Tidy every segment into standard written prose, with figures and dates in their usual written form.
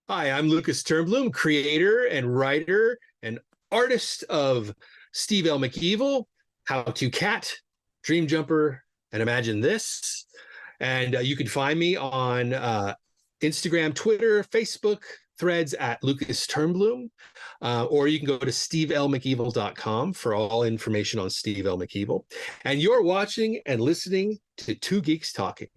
Hi, I'm Lucas Turnbloom, creator and writer and artist of Steve L. McEvil, How to Cat, Dream Jumper, and Imagine This. And you can find me on Instagram, Twitter, Facebook, threads at Lucas Turnbloom, or you can go to stevelmcevil.com for all information on Steve L. McEvil. And you're watching and listening to Two Geeks Talking.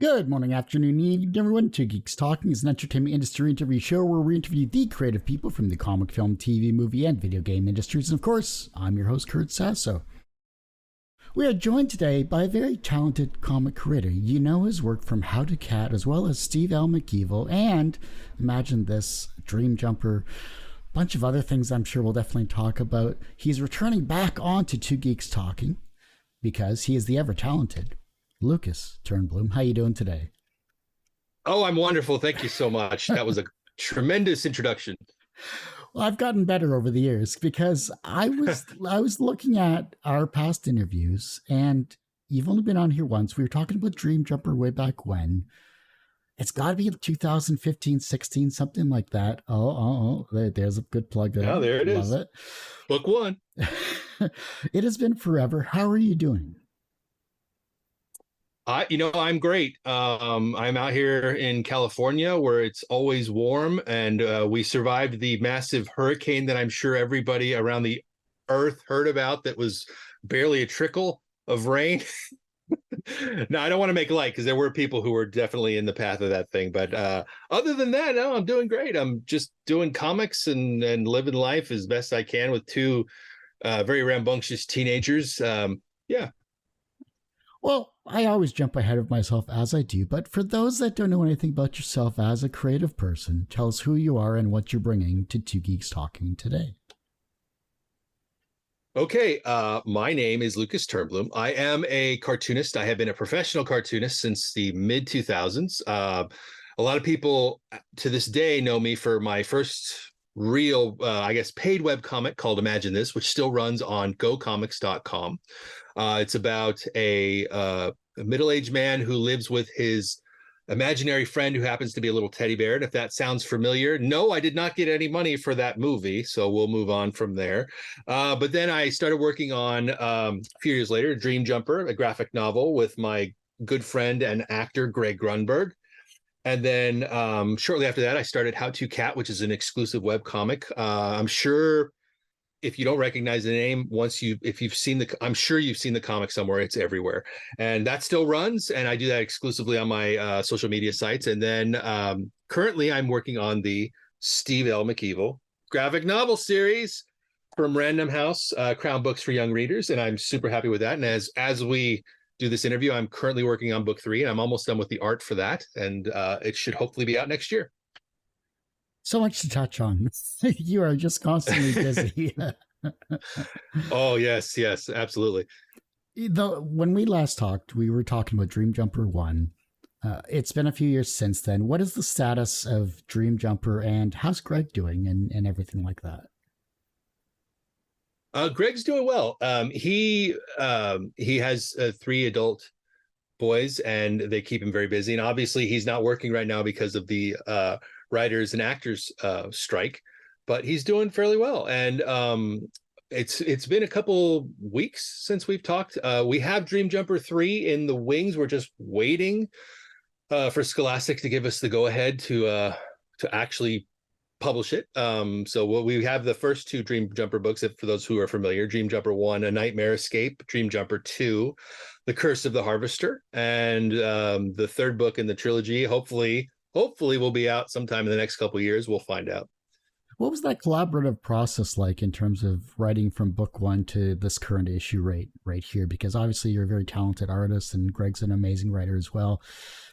Good morning, afternoon, evening, everyone. Two Geeks Talking is an entertainment industry interview show where we interview the creative people from the comic, film, TV, movie, and video game industries. And of course, I'm your host, Kurt Sasso. We are joined today by a very talented comic creator. You know his work from How to Cat, as well as Steve L. McEvil, and Imagine This, Dream Jumper, a bunch of other things I'm sure we'll definitely talk about. He's returning back onto Two Geeks Talking because he is the ever-talented Lucas Turnbloom. How you doing today? Oh, I'm wonderful. Thank you so much. That was a tremendous introduction. Well, I've gotten better over the years because I was looking at our past interviews, and you've only been on here once. We were talking about Dream Jumper way back when. It's got to be 2015, 16, something like that. There's a good plug there. Oh, there it Love is. It. Book one. It has been forever. How are you doing? I'm great. I'm out here in California where it's always warm, and we survived the massive hurricane that I'm sure everybody around the earth heard about that was barely a trickle of rain. No, I don't want to make light because there were people who were definitely in the path of that thing. But other than that, no, I'm doing great. I'm just doing comics and living life as best I can with two very rambunctious teenagers. Yeah. Well, I always jump ahead of myself as I do, but for those that don't know anything about yourself as a creative person, tell us who you are and what you're bringing to Two Geeks Talking today. Okay, my name is Lucas Turnbloom. I am a cartoonist. I have been a professional cartoonist since the mid 2000s. A lot of people to this day know me for my first real, paid web comic called Imagine This, which still runs on gocomics.com. It's about a middle-aged man who lives with his imaginary friend who happens to be a little teddy bear. And if that sounds familiar, no, I did not get any money for that movie, so we'll move on from there. But then I started working on, a few years later, Dream Jumper, a graphic novel with my good friend and actor, Greg Grunberg. And then shortly after that, I started How to Cat, which is an exclusive web comic. I'm sure if you don't recognize the name, I'm sure you've seen the comic somewhere. It's everywhere, and that still runs. And I do that exclusively on my social media sites. And then currently, I'm working on the Steve L. McEvil graphic novel series from Random House, Crown Books for Young Readers, and I'm super happy with that. And as we do this interview, I'm currently working on book 3, and I'm almost done with the art for that, and it should hopefully be out next year. So much to touch on. You are just constantly busy. Oh, yes, absolutely. When we last talked, we were talking about Dream Jumper 1. It's been a few years since then. What is the status of Dream Jumper, and how's Greg doing and everything like that? Greg's doing well. He has 3 adult boys, and they keep him very busy. And obviously, he's not working right now because of the writers and actors strike, but he's doing fairly well. And it's been a couple weeks since we've talked. We have Dream Jumper 3 in the wings. We're just waiting for Scholastic to give us the go ahead to actually publish it. So we have the first 2 Dream Jumper books, for those who are familiar: Dream Jumper 1, A Nightmare Escape; Dream Jumper 2, The Curse of the Harvester. And the 3rd book in the trilogy hopefully will be out sometime in the next couple of years. We'll find out. What was that collaborative process like in terms of writing from book 1 to this current issue right here? Because obviously you're a very talented artist and Greg's an amazing writer as well.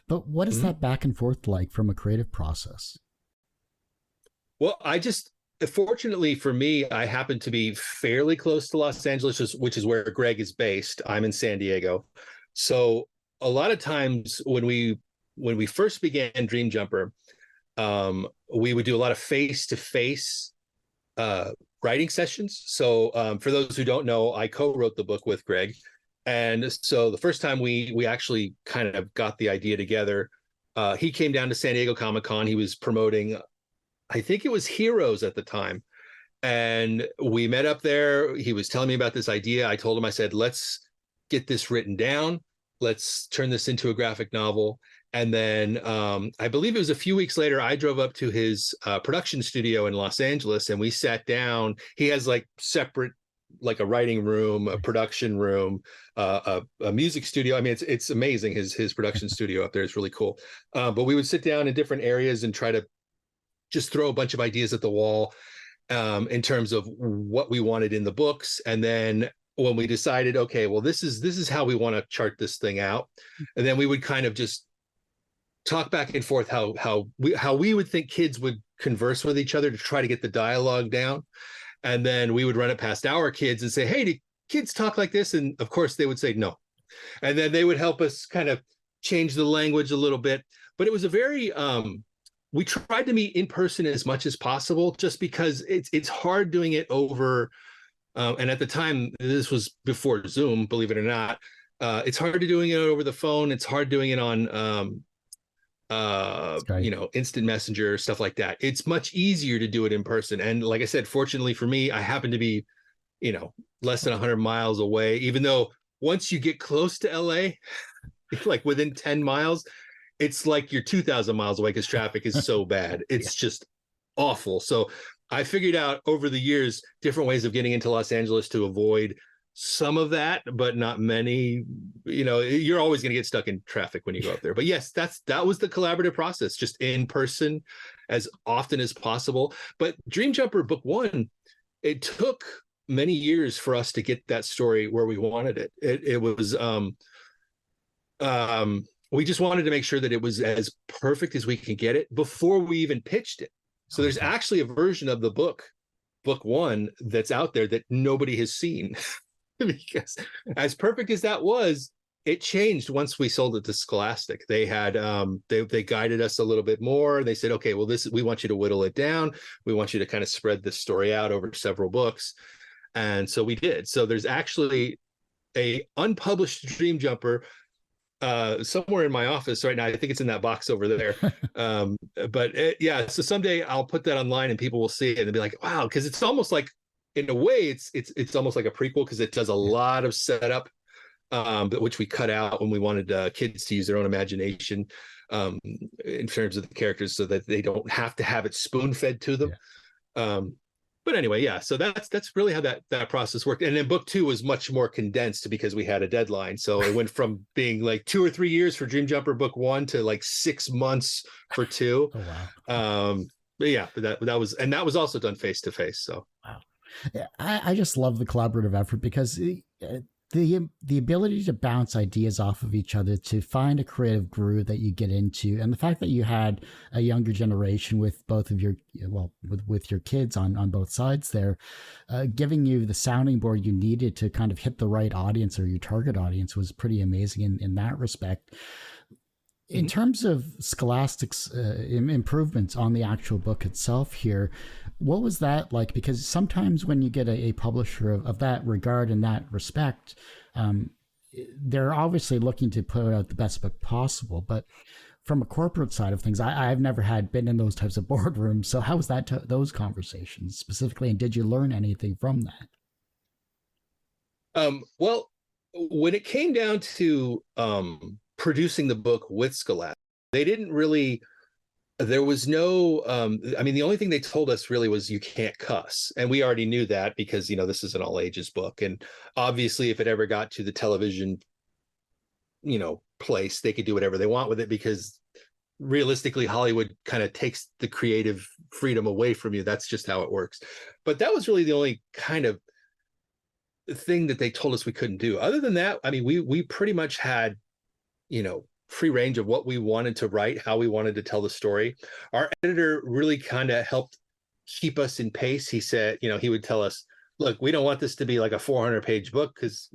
But what is that back and forth like from a creative process? Well, fortunately for me, I happen to be fairly close to Los Angeles, which is where Greg is based. I'm in San Diego. So a lot of times when we first began Dream Jumper, we would do a lot of face-to-face writing sessions. So for those who don't know, I co-wrote the book with Greg, And so the first time we actually kind of got the idea together, he came down to San Diego Comic-Con. He was promoting, I think it was Heroes at the time. And we met up there. He was telling me about this idea. I told him, I said, let's get this written down. Let's turn this into a graphic novel. And then I believe it was a few weeks later, I drove up to his production studio in Los Angeles, and we sat down. He has like separate, like a writing room, a production room, a music studio. I mean, it's amazing. His production studio up there is really cool. But we would sit down in different areas and try to just throw a bunch of ideas at the wall in terms of what we wanted in the books. And then when we decided, okay, well, this is how we want to chart this thing out, and then we would kind of just talk back and forth how we would think kids would converse with each other to try to get the dialogue down. And then we would run it past our kids and say, hey, do kids talk like this? And of course they would say no. And then they would help us kind of change the language a little bit. But it was a very we tried to meet in person as much as possible, just because it's hard doing it over and at the time, this was before Zoom, believe it or not. It's hard to doing it over the phone. It's hard doing it on instant messenger, stuff like that. It's much easier to do it in person. And like I said, fortunately for me, I happen to be, less than 100 miles away, even though once you get close to LA, like within 10 miles, it's like you're 2,000 miles away because traffic is so bad. It's just awful. So I figured out over the years different ways of getting into Los Angeles to avoid some of that, but not many. You're always going to get stuck in traffic when you go up there. But yes, that was the collaborative process, just in person as often as possible. But Dream Jumper book 1, it took many years for us to get that story where we wanted it. It was we just wanted to make sure that it was as perfect as we could get it before we even pitched it. So there's actually a version of the book 1, that's out there that nobody has seen. Because as perfect as that was, it changed once we sold it to Scholastic. They had they guided us a little bit more. They said, okay, well, we want you to whittle it down. We want you to kind of spread this story out over several books. And so we did. So there's actually a unpublished Dream Jumper somewhere in my office right now. I think it's in that box over there. So someday I'll put that online and people will see it and be like, wow, because it's almost like, in a way, it's almost like a prequel, because it does a lot of setup, which we cut out when we wanted kids to use their own imagination in terms of the characters, so that they don't have to have it spoon-fed to them. But anyway, yeah. So that's really how that process worked. And then book 2 was much more condensed because we had a deadline. So it went from being like 2 or 3 years for Dream Jumper book 1 to like 6 months for 2. Oh wow. But that was also done face to face. So wow. I just love the collaborative effort, because the ability to bounce ideas off of each other, to find a creative groove that you get into, and the fact that you had a younger generation with both of your with your kids on both sides there, giving you the sounding board you needed to kind of hit the right audience, or your target audience, was pretty amazing in that respect. In terms of Scholastic's improvements on the actual book itself here, what was that like? Because sometimes when you get a publisher of that regard and that respect, they're obviously looking to put out the best book possible. But from a corporate side of things, I've never been in those types of boardrooms. So how was that those conversations specifically? And did you learn anything from that? Well, when it came down to producing the book with Scholastic, they didn't really, there was no the only thing they told us really was you can't cuss, and we already knew that because this is an all ages book, and obviously if it ever got to the television place, they could do whatever they want with it, because realistically Hollywood kind of takes the creative freedom away from you. That's just how it works. But that was really the only kind of thing that they told us we couldn't do. Other than that, we pretty much had free range of what we wanted to write, how we wanted to tell the story. Our editor really kind of helped keep us in pace. He said, he would tell us, look, we don't want this to be like a 400-page book, because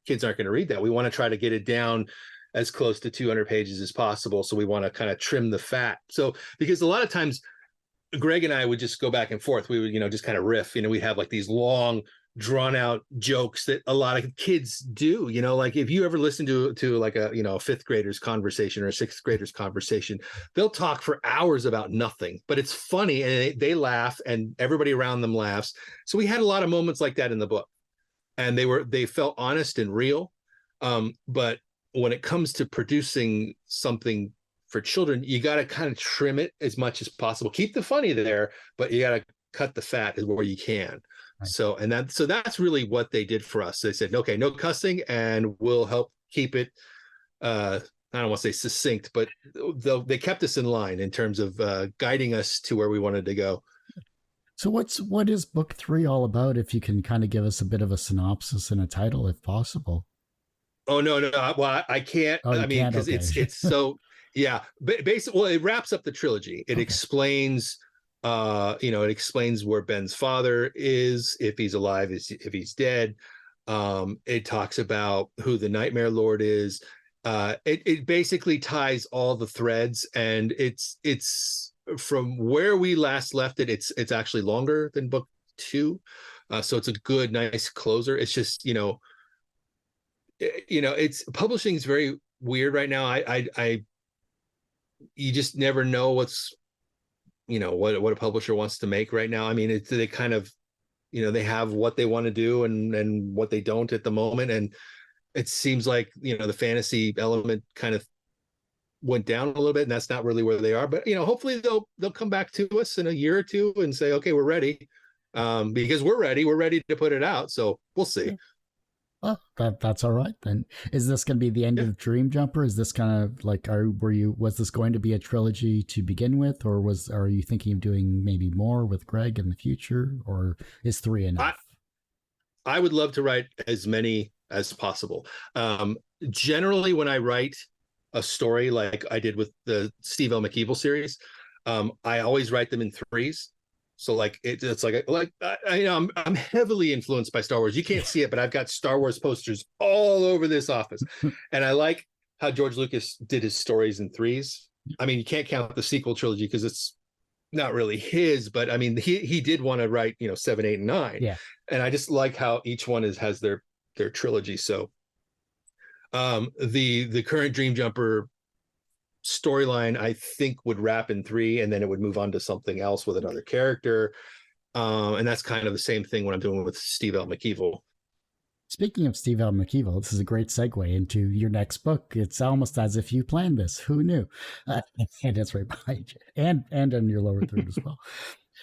kids aren't going to read that. We want to try to get it down as close to 200 pages as possible. So we want to kind of trim the fat. So because a lot of times Greg and I would just go back and forth. We would, just kind of riff. We'd have like these long drawn out jokes that a lot of kids do. Like if you ever listen to like a fifth grader's conversation or a sixth grader's conversation, they'll talk for hours about nothing, but it's funny and they laugh and everybody around them laughs. So we had a lot of moments like that in the book, and they felt honest and real. But when it comes to producing something for children, you got to kind of trim it as much as possible. Keep the funny there, but you got to cut the fat where you can. Right. So that's really what they did for us. They said, okay, no cussing, and we'll help keep it. I don't want to say succinct, but they kept us in line in terms of guiding us to where we wanted to go. So what is book 3 all about? If you can kind of give us a bit of a synopsis and a title, if possible. Oh no! Well, I can't. Oh, I mean, because it's so yeah. Basically, well, it wraps up the trilogy. It explains. It explains where Ben's father is, if he's alive, if he's dead. It talks about who the Nightmare Lord is. It basically ties all the threads, and it's from where we last left it. It's actually longer than book 2, so it's a good, nice closer. It's just it's publishing is very weird right now. You just never know what's what a publisher wants to make right now. I mean, they kind of, they have what they want to do and what they don't at the moment. And it seems like, the fantasy element kind of went down a little bit, and that's not really where they are. But, hopefully they'll come back to us in a year or two and say, okay, we're ready. Because we're ready to put it out. So we'll see. Yeah. Well, that's all right then. Is this going to be the end of Dream Jumper? Is this kind of like, was this going to be a trilogy to begin with, or are you thinking of doing maybe more with Greg in the future, or is 3 enough? I would love to write as many as possible. Generally, when I write a story like I did with the Steve L. McEvil series, I always write them in 3s. So like it's like I'm heavily influenced by Star Wars. You can't see it, but I've got Star Wars posters all over this office, and I like how George Lucas did his stories in 3s. I mean, you can't count the sequel trilogy because it's not really his, but I mean, he did want to write 7, 8, and 9. Yeah, and I just like how each one has their trilogy. So, the current Dream Jumper storyline I think would wrap in 3, and then it would move on to something else with another character, and that's kind of the same thing when I'm doing with Steve L. McEvil. Speaking of Steve L. McEvil, this is a great segue into your next book. It's almost as if you planned this. Who knew? And it's right behind you, and on your lower third as well.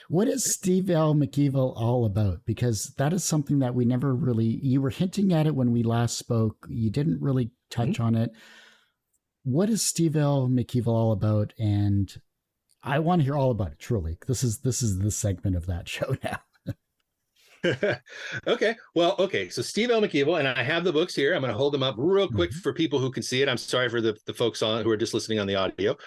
What is Steve L. McEvil all about? Because that is something that we never really, you were hinting at it when we last spoke. You didn't really touch on it. What is Steve L. McEvil all about? And I want to hear all about it, truly. This is the segment of that show now. Okay. Well, okay. So Steve L. McEvil, and I have the books here. I'm going to hold them up real quick for people who can see it. I'm sorry for the folks who are just listening on the audio.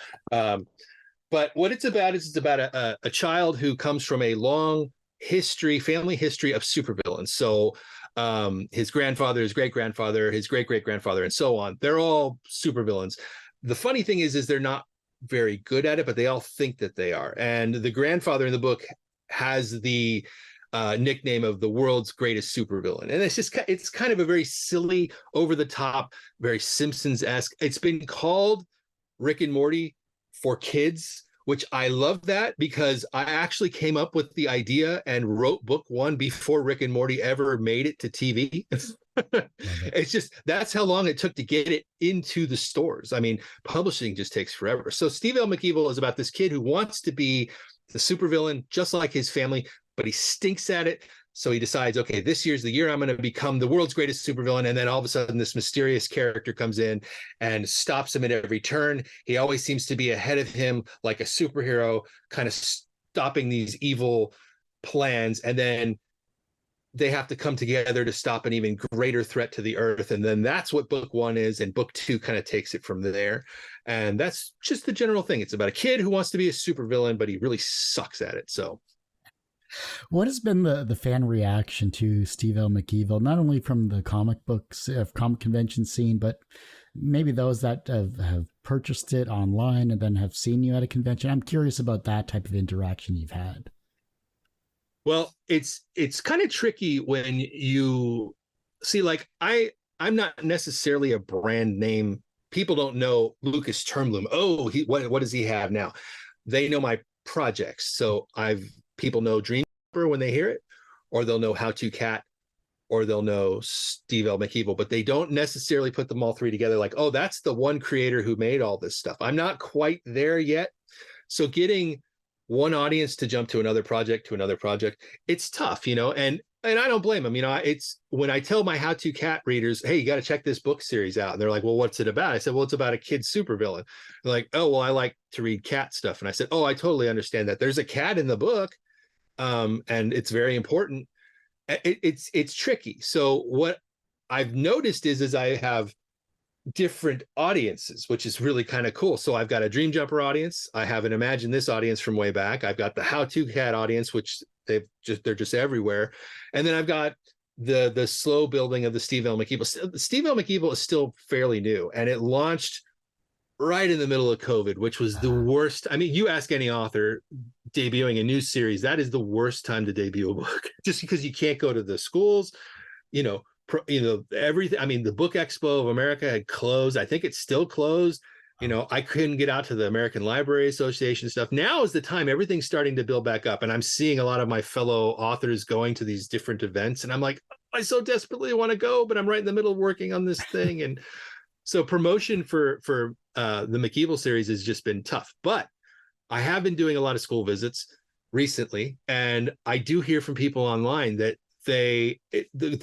But what it's about is it's about a child who comes from a long family history of supervillains. So his grandfather, his great-grandfather, his great-great-grandfather, and so on. They're all supervillains. The funny thing is they're not very good at it, but they all think that they are. And the grandfather in the book has the nickname of the world's greatest supervillain. And it's kind of a very silly, over-the-top, very Simpsons-esque. It's been called Rick and Morty for kids, which I love that because I actually came up with the idea and wrote book 1 before Rick and Morty ever made it to TV. It's just, that's how long it took to get it into the stores. I mean, publishing just takes forever. So Steve L. McEvil is about this kid who wants to be the supervillain, just like his family, but he stinks at it. So he decides, okay, this year's the year I'm going to become the world's greatest supervillain. And then all of a sudden, this mysterious character comes in and stops him at every turn. He always seems to be ahead of him, like a superhero, kind of stopping these evil plans. And then they have to come together to stop an even greater threat to the earth. And then that's what book 1 is. And book 2 kind of takes it from there. And that's just the general thing. It's about a kid who wants to be a supervillain, but he really sucks at it. So what has been the fan reaction to Steve L. McEvil, not only from the comic convention scene, but maybe those that have purchased it online and then have seen you at a convention? I'm curious about that type of interaction you've had. Well, it's kind of tricky when you see, like, I'm not necessarily a brand name. People don't know Lucas Turnbloom. Oh, what does he have now? They know my projects. So people know Dream Jumper when they hear it, or they'll know How to Cat, or they'll know Steve L. McEvil, but they don't necessarily put them all three together like, oh, that's the one creator who made all this stuff. I'm not quite there yet. So getting one audience to jump to another project, it's tough, and I don't blame them. It's when I tell my How to Cat readers, hey, you got to check this book series out. And they're like, well, what's it about? I said, well, it's about a kid supervillain. They're like, oh, well, I like to read cat stuff. And I said, oh, I totally understand that. There's a cat in the book, and it's very important. It's tricky. So what I've noticed is I have different audiences, which is really kind of cool. So I've got a Dream Jumper audience. I have an Imagine This audience from way back. I've got the How to Cat audience, which they're just everywhere. And then I've got the slow building of the Steve L. McEvil. Steve L. McEvil is still fairly new, and it launched right in the middle of COVID, which was the worst. I mean, you ask any author debuting a new series, that is the worst time to debut a book, just because you can't go to the schools, everything. I mean, the Book Expo of America had closed. I think it's still closed. I couldn't get out to the American Library Association stuff. Now is the time. Everything's starting to build back up, and I'm seeing a lot of my fellow authors going to these different events, and I'm like, I so desperately want to go, but I'm right in the middle of working on this thing. And so promotion for the McEvil series has just been tough, but I have been doing a lot of school visits recently, and I do hear from people online that the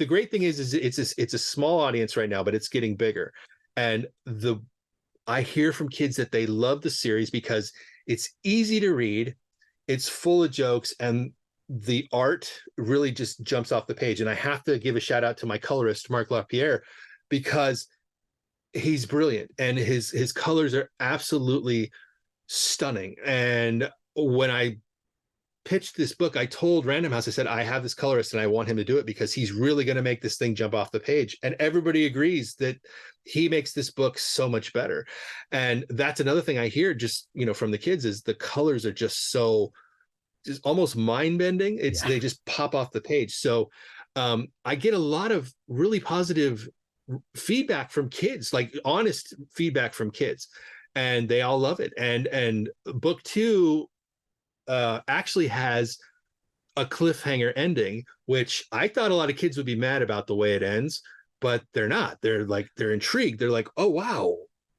great thing is it's a small audience right now, but it's getting bigger. And I hear from kids that they love the series because it's easy to read, it's full of jokes, and the art really just jumps off the page. And I have to give a shout out to my colorist, Marc Lapierre, because he's brilliant and his colors are absolutely stunning. And when I pitched this book, I told Random House, I said, I have this colorist and I want him to do it because he's really going to make this thing jump off the page. And everybody agrees that he makes this book so much better. And that's another thing I hear just, from the kids is the colors are just almost mind bending. They just pop off the page. So I get a lot of really positive feedback from kids, like honest feedback from kids, and they all love it. And book 2 actually has a cliffhanger ending, which I thought a lot of kids would be mad about the way it ends, but they're not. They're intrigued. They're like, oh, wow,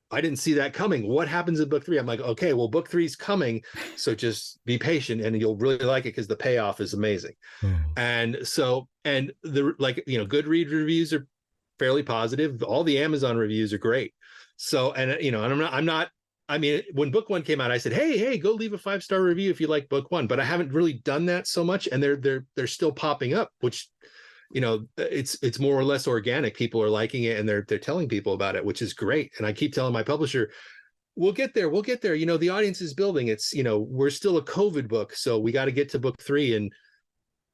I didn't see that coming. What happens in book 3? I'm like, okay, well, book 3 is coming. So just be patient and you'll really like it because the payoff is amazing. And so, and Goodreads reviews are fairly positive. All the Amazon reviews are great. So, and I'm not, I mean, when book 1 came out, I said, hey, go leave a 5-star review if you like book 1, but I haven't really done that so much. And they're still popping up, which, it's more or less organic. People are liking it and they're telling people about it, which is great. And I keep telling my publisher, we'll get there. The audience is building. It's, we're still a COVID book. So we got to get to book 3. And,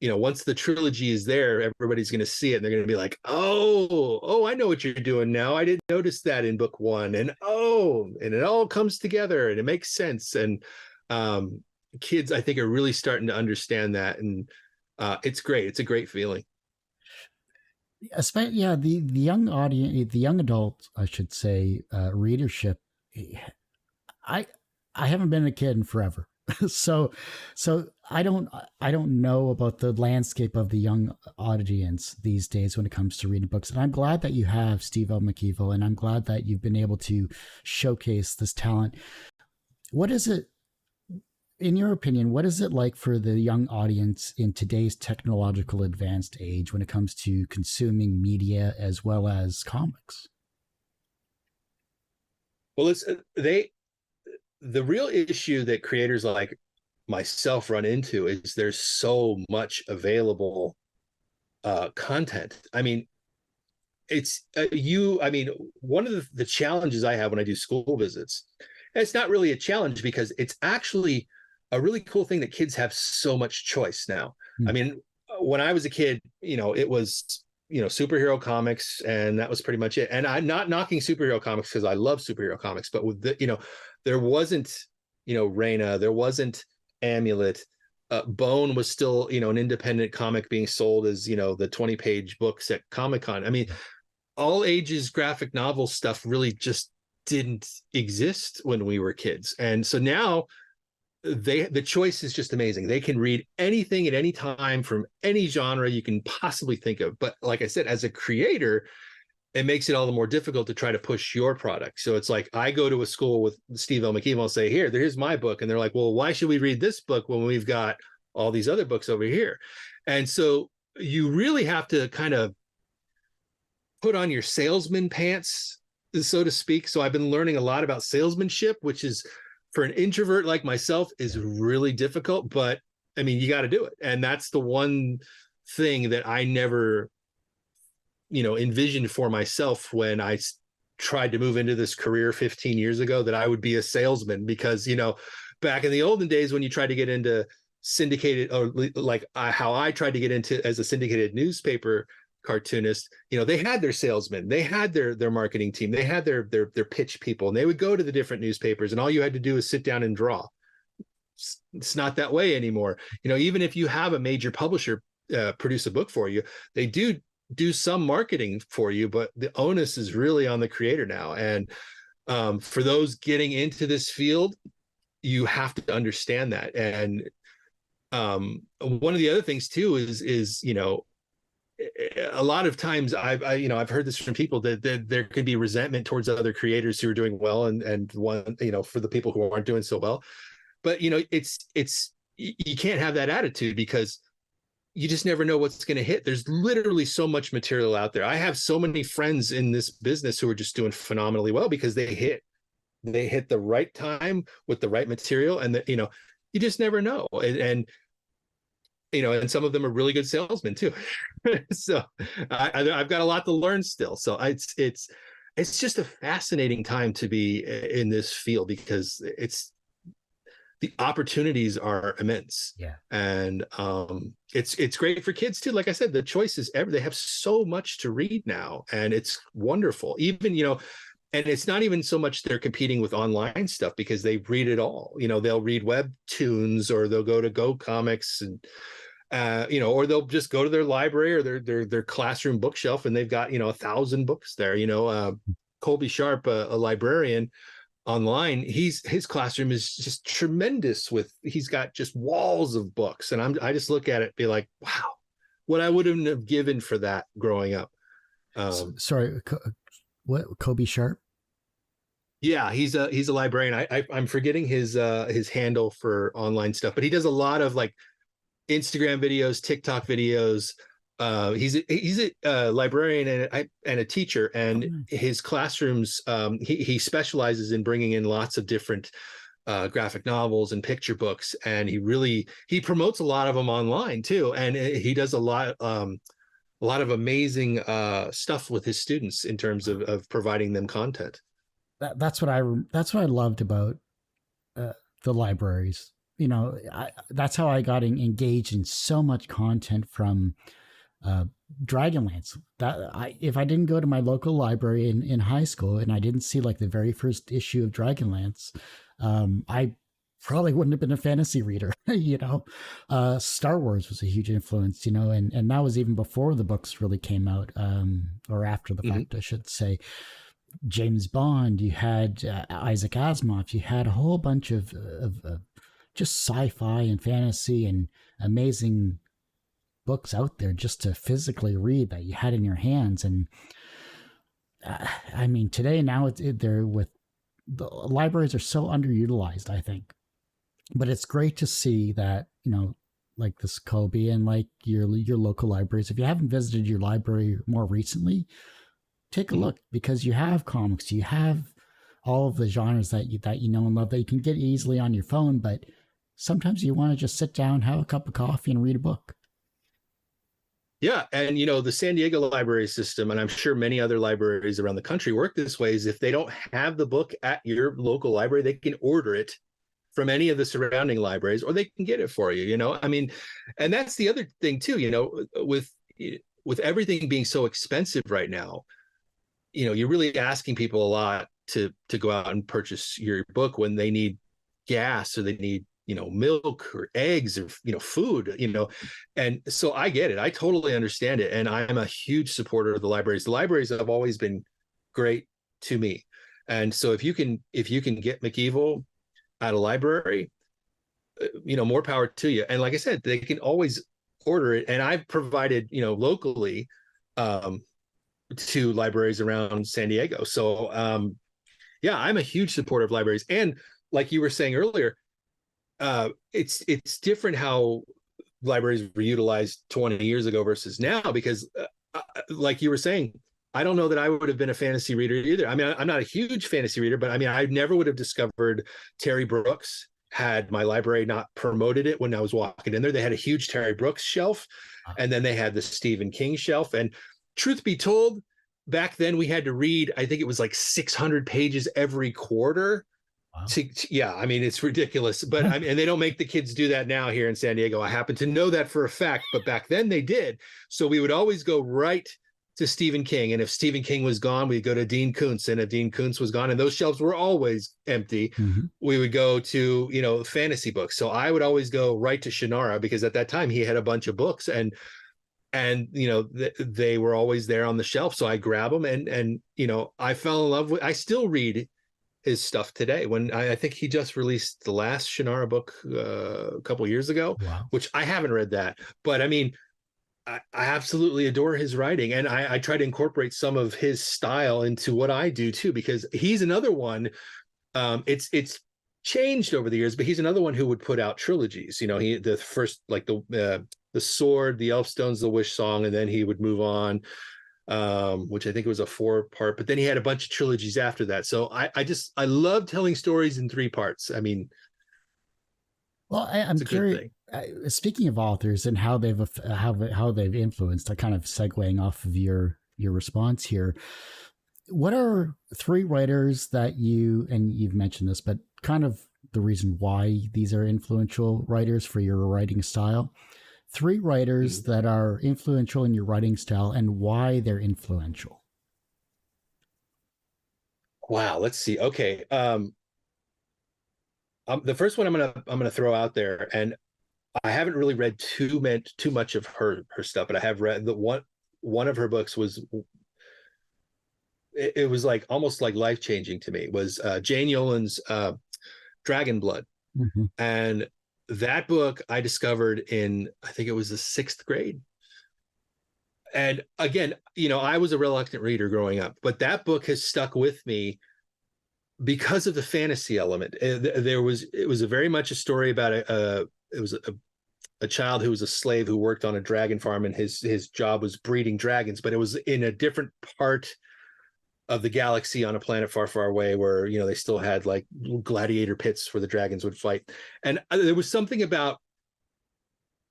once the trilogy is there, everybody's going to see it and they're going to be like, oh, I know what you're doing now. I didn't notice that in book 1. And it all comes together and it makes sense. And kids, I think, are really starting to understand that. And it's great. It's a great feeling. Especially, the young audience, the young adult, I should say, readership. I haven't been a kid in forever. So I don't know about the landscape of the young audience these days when it comes to reading books. And I'm glad that you have Steve L. McEvil, and I'm glad that you've been able to showcase this talent. What is it, in your opinion, what is it like for the young audience in today's technological advanced age when it comes to consuming media as well as comics? Well, the real issue that creators like myself run into is there's so much available content. I mean, it's one of the challenges I have when I do school visits, and it's not really a challenge because it's actually a really cool thing that kids have so much choice now. I mean, when I was a kid, it was, superhero comics, and that was pretty much it. And I'm not knocking superhero comics because I love superhero comics, but with there wasn't, Raina, there wasn't Amulet, Bone was still, an independent comic being sold as, the 20-page books at Comic-Con. I mean, all ages graphic novel stuff really just didn't exist when we were kids. And so now the choice is just amazing. They can read anything at any time from any genre you can possibly think of. But like I said, as a creator, it makes it all the more difficult to try to push your product. So it's like, I go to a school with Steve L. McEvil and say, here's my book. And they're like, well, why should we read this book when we've got all these other books over here? And so you really have to kind of put on your salesman pants, so to speak. So I've been learning a lot about salesmanship, which is, for an introvert like myself, is really difficult, but I mean, you got to do it. And that's the one thing that I never, envisioned for myself when I tried to move into this career 15 years ago, that I would be a salesman, because, back in the olden days when you tried to get into syndicated, or like how I tried to get into as a syndicated newspaper cartoonist, they had their salesmen, they had their marketing team, they had their pitch people, and they would go to the different newspapers, and all you had to do is sit down and draw. It's not that way anymore. Even if you have a major publisher produce a book for you, they do some marketing for you, but the onus is really on the creator now. And for those getting into this field, you have to understand that. And one of the other things too is a lot of times I've heard this from people that there could be resentment towards other creators who are doing well, and one, for the people who aren't doing so well. But it's you can't have that attitude, because you just never know what's going to hit. There's literally so much material out there. I have so many friends in this business who are just doing phenomenally well because they hit the right time with the right material, and you just never know. And some of them are really good salesmen too. So I've got a lot to learn still. So it's just a fascinating time to be in this field, because the opportunities are immense. Yeah. And it's great for kids too. Like I said, the choices they have so much to read now, and it's wonderful. Even, and it's not even so much they're competing with online stuff, because they read it all. They'll read webtoons, or they'll go to Go Comics, and or they'll just go to their library or their classroom bookshelf, and they've got 1,000 books there. Colby Sharp, a librarian online, his classroom is just tremendous. He's got just walls of books, and I just look at it, be like, wow, what I wouldn't have given for that growing up. Sorry, what, Colby Sharp? Yeah, he's a librarian. I'm forgetting his handle for online stuff, but he does a lot of like Instagram videos, TikTok videos. He's a librarian and a teacher, and his classrooms, he specializes in bringing in lots of different graphic novels and picture books, and he promotes a lot of them online too, and he does a lot of amazing stuff with his students in terms of providing them content. That's what I loved about the libraries. That's how I got engaged in so much content from Dragonlance. If I didn't go to my local library in high school, and I didn't see like the very first issue of Dragonlance, I probably wouldn't have been a fantasy reader. Star Wars was a huge influence, and that was even before the books really came out, or after the fact, I should say. James Bond, you had Isaac Asimov, you had a whole bunch of just sci-fi and fantasy and amazing books out there just to physically read that you had in your hands. And I mean, today now they're with the libraries are so underutilized, I think. But it's great to see that, like this Kobe and like your local libraries. If you haven't visited your library more recently, take a look, because you have comics, you have all of the genres that you know and love that you can get easily on your phone. But sometimes you want to just sit down, have a cup of coffee, and read a book. Yeah. And, the San Diego library system, and I'm sure many other libraries around the country work this way, is if they don't have the book at your local library, they can order it from any of the surrounding libraries, or they can get it for you, I mean, and that's the other thing too, with everything being so expensive right now, you're really asking people a lot to go out and purchase your book when they need gas, or they need, milk or eggs or, food, and so I get it. I totally understand it. And I'm a huge supporter of the libraries. The libraries have always been great to me. And so if you can get McEvil at a library, more power to you. And like I said, they can always order it. And I've provided, locally, to libraries around San Diego. So yeah, I'm a huge supporter of libraries. And like you were saying earlier, it's different how libraries were utilized 20 years ago versus now, because like you were saying, I don't know that I would have been a fantasy reader either. I mean, I'm not a huge fantasy reader, but I mean, I never would have discovered Terry Brooks had my library not promoted it when I was walking in there. They had a huge Terry Brooks shelf, and then they had the Stephen King shelf. And truth be told, back then we had to read, I think it was like 600 pages every quarter. Wow. Yeah, I mean, it's ridiculous. But I mean, and they don't make the kids do that now here in San Diego. I happen to know that for a fact, but back then they did. So we would always go right to Stephen King. And if Stephen King was gone, we'd go to Dean Koontz. And if Dean Koontz was gone, and those shelves were always empty, we would go to, fantasy books. So I would always go right to Shannara, because at that time he had a bunch of books, and they were always there on the shelf. So I grab them, and I fell in love with, I still read his stuff today. When I think he just released the last Shannara book a couple years ago. Wow. Which I haven't read that, but I mean, I absolutely adore his writing, and I try to incorporate some of his style into what I do too, because he's another one. It's changed over the years, but he's another one who would put out trilogies. The first, like the Sword, the Elfstones, the Wish Song, and then he would move on, which I think was a 4-part. But then he had a bunch of trilogies after that. So I love telling stories in 3 parts. I mean, well, I'm curious. Speaking of authors and how they've influenced, kind of segueing off of your response here, what are 3 writers that you've mentioned this, but kind of the reason why these are influential writers for your writing style? 3 writers that are influential in your writing style and why they're influential. Wow, let's see. Okay, the first one I'm gonna throw out there, and I haven't really read too much of her stuff, but I have read the one of her books was, it was like almost like life-changing to me, was Jane Yolen's Dragon Blood. And that book I discovered in, I think it was the 6th grade. And again, I was a reluctant reader growing up, but that book has stuck with me because of the fantasy element. It was a very much a story about a child who was a slave who worked on a dragon farm, and his job was breeding dragons, but it was in a different part of the galaxy on a planet far, far away, where they still had like gladiator pits where the dragons would fight. And there was something about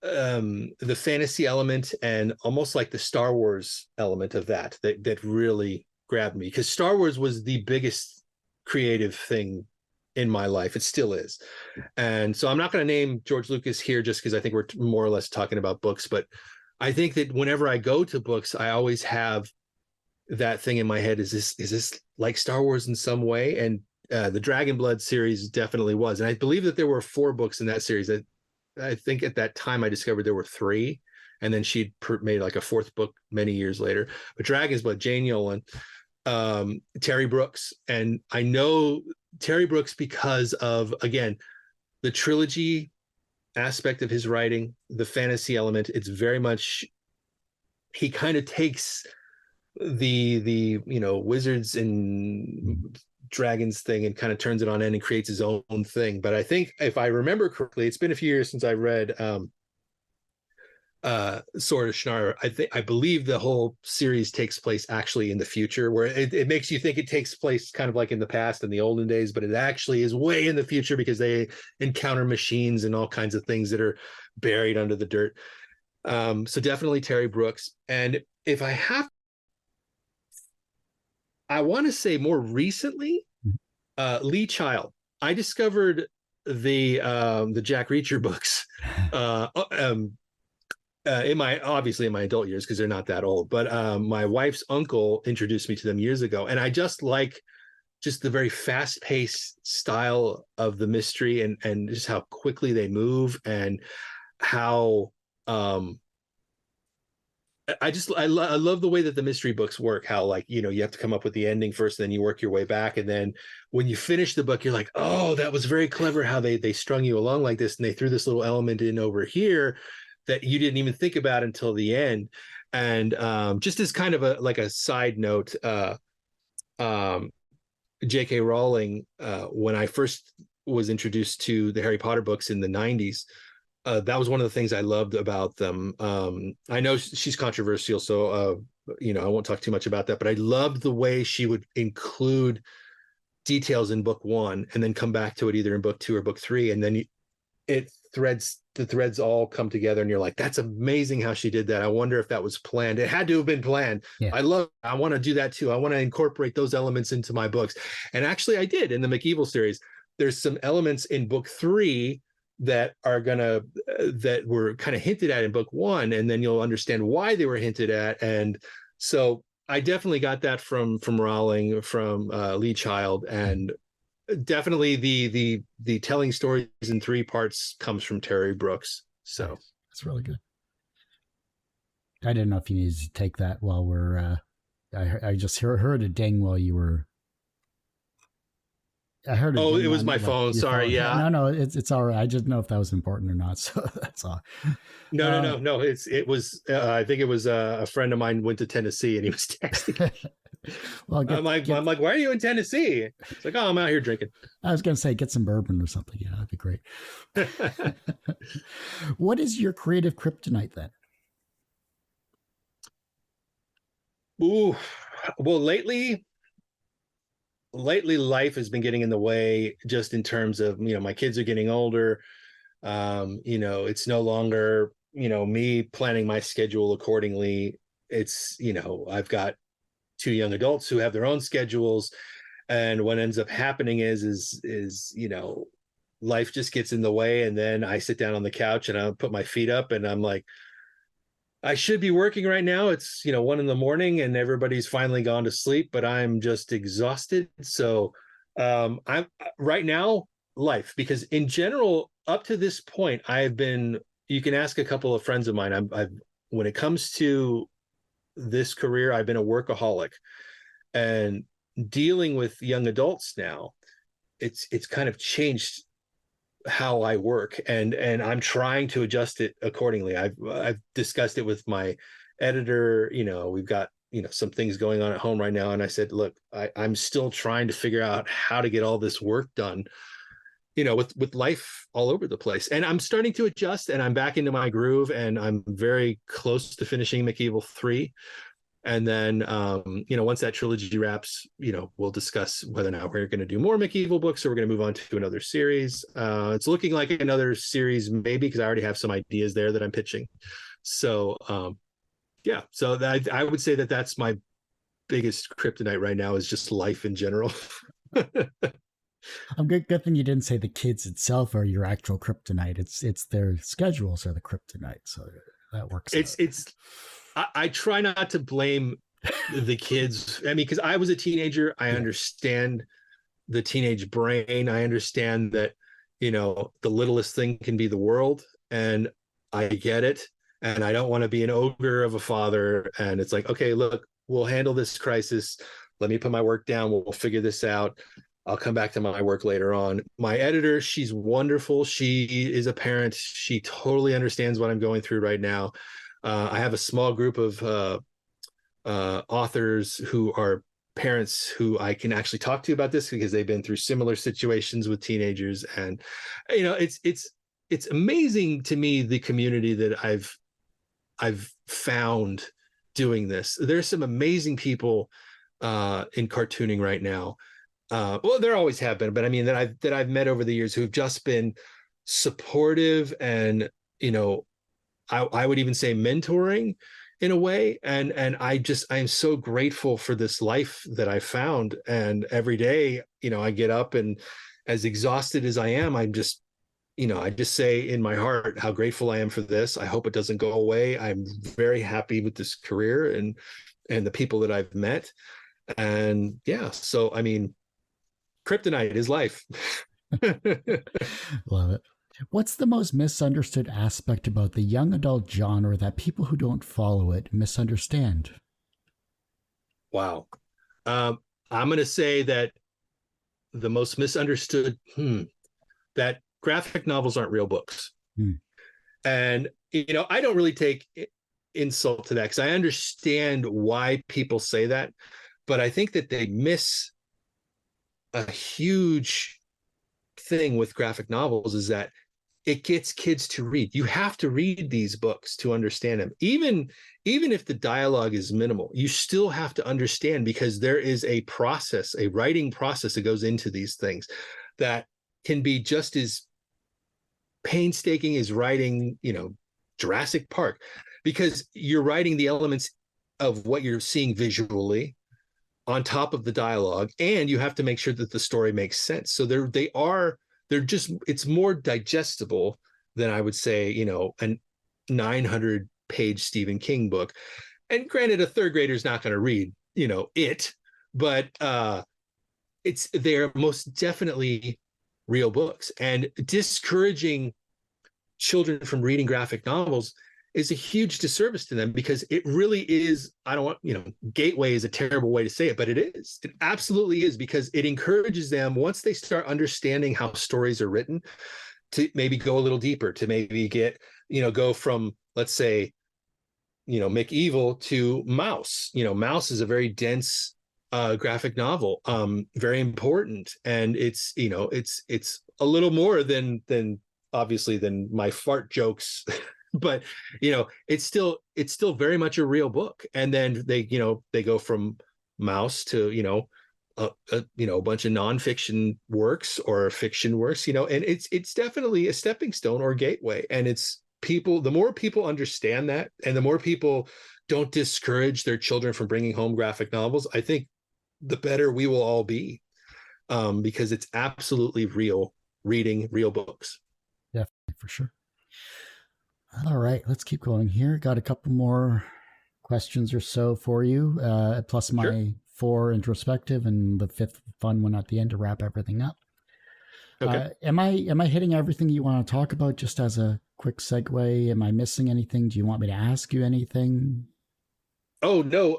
the fantasy element and almost like the Star Wars element of that really grabbed me, because Star Wars was the biggest creative thing in my life. It still is. And so I'm not going to name George Lucas here, just because I think we're more or less talking about books, but I think that whenever I go to books, I always have that thing in my head. Is this like Star Wars in some way? And the Dragon Blood series definitely was. And I believe that there were 4 books in that series. I think at that time I discovered there were 3, and then she'd made like a 4th book many years later. But Dragon's Blood, Jane Yolen, Terry Brooks. And I know Terry Brooks because of, again, the trilogy aspect of his writing, the fantasy element. It's very much, he kind of takes the wizards and dragons thing and kind of turns it on end and creates his own thing. But I think, if I remember correctly, it's been a few years since I read Sword of Shannara. I believe the whole series takes place actually in the future, where it makes you think it takes place kind of like in the past, in the olden days, but it actually is way in the future, because they encounter machines and all kinds of things that are buried under the dirt. So definitely Terry Brooks. And if I want to say more recently, Lee Child. I discovered the Jack Reacher books in my adult years, because they're not that old. But my wife's uncle introduced me to them years ago, and I just like just the very fast-paced style of the mystery, and just how quickly they move, and how I love the way that the mystery books work, how, like, you have to come up with the ending first, and then you work your way back, and then when you finish the book, you're like, oh, that was very clever how they strung you along like this, and they threw this little element in over here that you didn't even think about until the end. And just as kind of a side note, um, J.K. Rowling, when I first was introduced to the Harry Potter books in the 90s, that was one of the things I loved about them. I know she's controversial, so I won't talk too much about that, but I loved the way she would include details in book one and then come back to it either in book two or book three, and then the threads all come together, and you're like, that's amazing how she did that. I wonder if that was planned. It had to have been planned. Yeah. I want to do that too. I want to incorporate those elements into my books. And actually I did in the McEvil series. There's some elements in book three that were kind of hinted at in book one, and then you'll understand why they were hinted at. And so I definitely got that from Rowling, from Lee Child, and definitely the telling stories in three parts comes from Terry Brooks. So that's really good. I didn't know if you needed to take that while we're. I just heard a ding while you were. I heard. Oh, it was my phone. Sorry. Phone. Yeah. No, it's all right. I just know if that was important or not. So that's all. No. It was. I think it was a friend of mine went to Tennessee, and he was texting. Well, I'm like, why are you in Tennessee? It's like, oh, I'm out here drinking. I was going to say, get some bourbon or something. Yeah, that'd be great. What is your creative kryptonite then? Ooh, well, lately life has been getting in the way, just in terms of, my kids are getting older. It's no longer, me planning my schedule accordingly. It's, I've got two young adults who have their own schedules, and what ends up happening is life just gets in the way, and then I sit down on the couch and I put my feet up, and I'm like, I should be working right now. It's 1 a.m. and everybody's finally gone to sleep, but I'm just exhausted. So I'm right now, life, because in general, up to this point, you can ask a couple of friends of mine, I've when it comes to this career, I've been a workaholic, and dealing with young adults now, it's kind of changed how I work, and I'm trying to adjust it accordingly. I've discussed it with my editor. We've got some things going on at home right now, and I said, look, I'm still trying to figure out how to get all this work done, with life all over the place. And I'm starting to adjust, and I'm back into my groove, and I'm very close to finishing McEvil 3. And then, once that trilogy wraps, we'll discuss whether or not we're going to do more McEvil books, or we're going to move on to another series. It's looking like another series, maybe, because I already have some ideas there that I'm pitching. So, yeah. So I would say that that's my biggest kryptonite right now, is just life in general. I'm good thing you didn't say the kids itself are your actual kryptonite. It's their schedules are the kryptonite. So that works. I try not to blame the kids. I mean, because I was a teenager, I understand the teenage brain. I understand that, the littlest thing can be the world, and I get it. And I don't want to be an ogre of a father. And it's like, okay, look, we'll handle this crisis. Let me put my work down. We'll figure this out. I'll come back to my work later on. My editor, she's wonderful. She is a parent. She totally understands what I'm going through right now. I have a small group of authors who are parents who I can actually talk to about this, because they've been through similar situations with teenagers. And, it's amazing to me, the community that I've found doing this. There's some amazing people in cartooning right now. Well, there always have been, but I mean, that I've met over the years, who've just been supportive, and, I would even say mentoring in a way. And I am so grateful for this life that I found. And every day, I get up, and as exhausted as I am, I'm just, I just say in my heart how grateful I am for this. I hope it doesn't go away. I'm very happy with this career and the people that I've met. And yeah, so, I mean, kryptonite is life. Love it. What's the most misunderstood aspect about the young adult genre that people who don't follow it misunderstand? Wow. I'm going to say that the most misunderstood, that graphic novels aren't real books. Hmm. And, I don't really take insult to that because I understand why people say that, but I think that they miss a huge thing with graphic novels is that it gets kids to read. You have to read these books to understand them. Even if the dialogue is minimal, you still have to understand because there is a process, a writing process that goes into these things that can be just as painstaking as writing, Jurassic Park, because you're writing the elements of what you're seeing visually on top of the dialogue, and you have to make sure that the story makes sense. So it's more digestible than I would say, a 900-page Stephen King book. And granted, a third grader is not going to read, it, but they're most definitely real books. And discouraging children from reading graphic novels is a huge disservice to them because it really is, I don't want, gateway is a terrible way to say it, but it is. It absolutely is, because it encourages them, once they start understanding how stories are written, to maybe go a little deeper, to maybe go from, let's say, McEvil to Mouse. Mouse is a very dense graphic novel, very important. And it's a little more than obviously than my fart jokes. But it's still very much a real book. And then they go from Mouse to a bunch of nonfiction works or fiction works, and it's definitely a stepping stone or gateway. And it's the more people understand that, and the more people don't discourage their children from bringing home graphic novels, I think the better we will all be, because it's absolutely real, reading real books. Definitely, for sure. All right, let's keep going here. Got a couple more questions or so for you, plus my Sure. 4 introspective and the 5th fun one at the end to wrap everything up. Okay. Am I hitting everything you want to talk about? Just as a quick segue, am I missing anything? Do you want me to ask you anything? Oh no.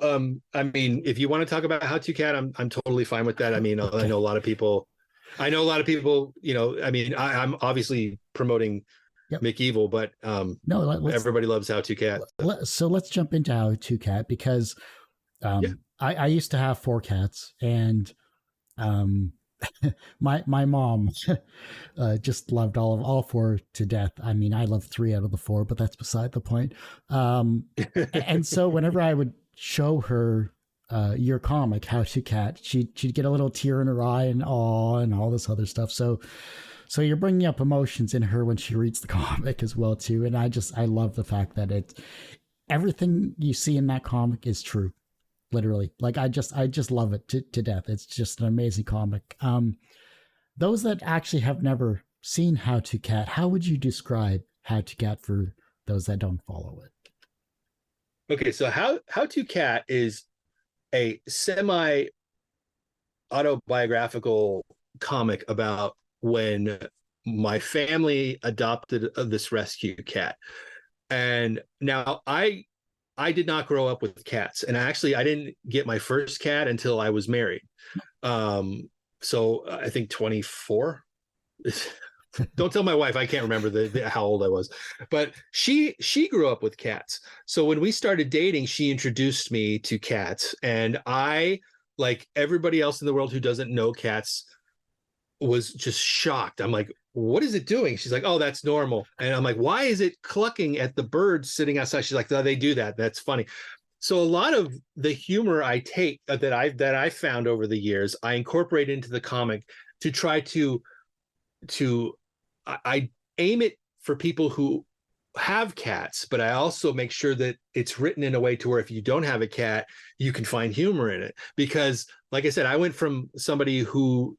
I mean, if you want to talk about How to Cat, I'm totally fine with that. I mean, Okay. I know a lot of people, I mean, I'm obviously promoting Yep. McEvil, but No, everybody loves How to Cat. So let's jump into How to Cat, because Yeah. I used to have 4 cats, and my mom just loved all 4 to death. I mean, I love 3 out of the 4, but that's beside the point. And so whenever I would show her your comic, How to Cat, she'd get a little tear in her eye and awe and all this other stuff. So you're bringing up emotions in her when she reads the comic as well too. And I love the fact that everything you see in that comic is true. Literally. Like I just love it to death. It's just an amazing comic. Those that actually have never seen How to Cat, how would you describe How to Cat for those that don't follow it? Okay, so How to Cat is a semi autobiographical comic about when my family adopted this rescue cat. And now I did not grow up with cats, and actually I didn't get my first cat until I was married. So I think 24. Don't tell my wife, I can't remember how old I was, but she grew up with cats. So when we started dating, she introduced me to cats, and I, like everybody else in the world who doesn't know cats, was just shocked. I'm like, what is it doing? She's like, oh, that's normal. And I'm like, why is it clucking at the birds sitting outside? She's like, no, they do that. That's funny. So a lot of the humor I take that I found over the years, I incorporate into the comic to try to I aim it for people who have cats, but I also make sure that it's written in a way to where if you don't have a cat, you can find humor in it. Because like I said, I went from somebody who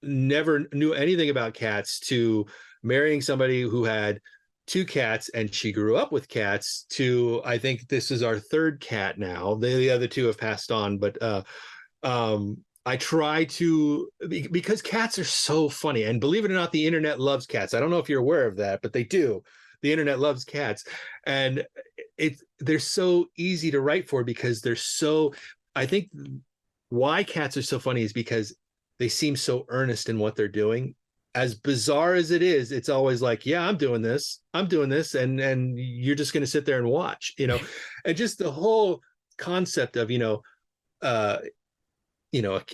never knew anything about cats to marrying somebody who had 2 cats and she grew up with cats, to I think this is our 3rd cat now. The other 2 have passed on, but I try to, because cats are so funny, and believe it or not, the internet loves cats. I don't know if you're aware of that, but they do. The internet loves cats, and they're so easy to write for because they're so. I think why cats are so funny is because they seem so earnest in what they're doing. As bizarre as it is, it's always like, yeah, I'm doing this, and you're just going to sit there and watch, and just the whole concept of uh